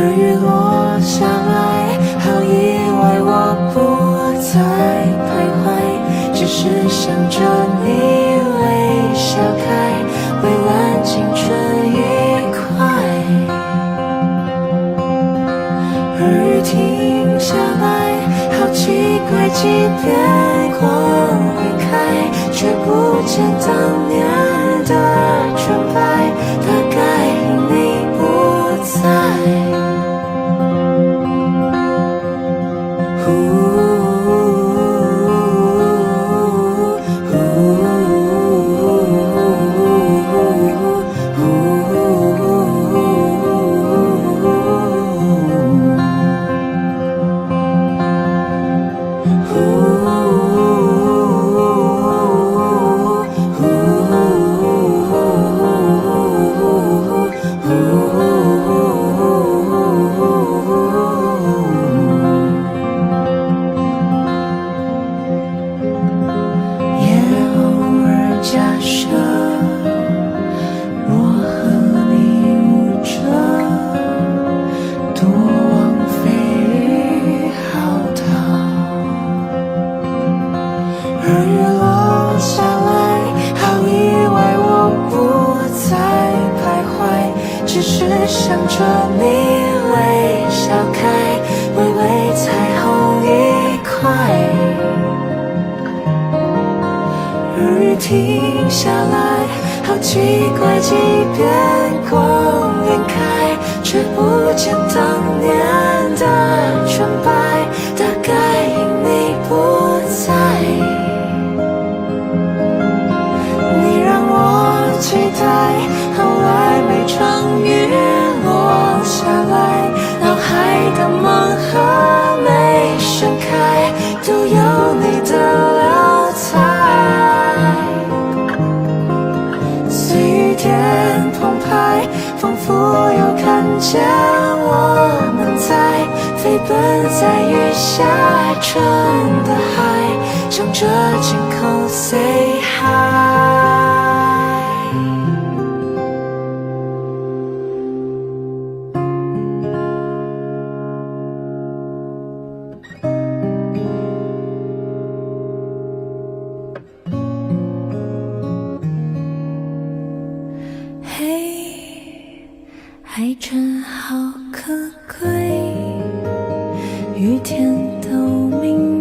雨落下来，好意外我不再徘徊，只是想着你微笑开，蔚蓝青春一块。而雨停下来，好奇怪，即便光晕开，却不见当年的纯白，大概因你不在。而雨落下来，好意外我不再徘徊，只是想着你微笑开，微微彩虹一块。而雨停下来，好奇怪，即便光晕开，却不见当年的纯白，大概因你不在。期待后来每场雨落下来，脑海的梦和没盛开，都有你的留彩。随雨点澎湃，仿佛又看见我们在飞奔在雨下沉的海，向着天空 say hi。爱真好可贵，雨天都明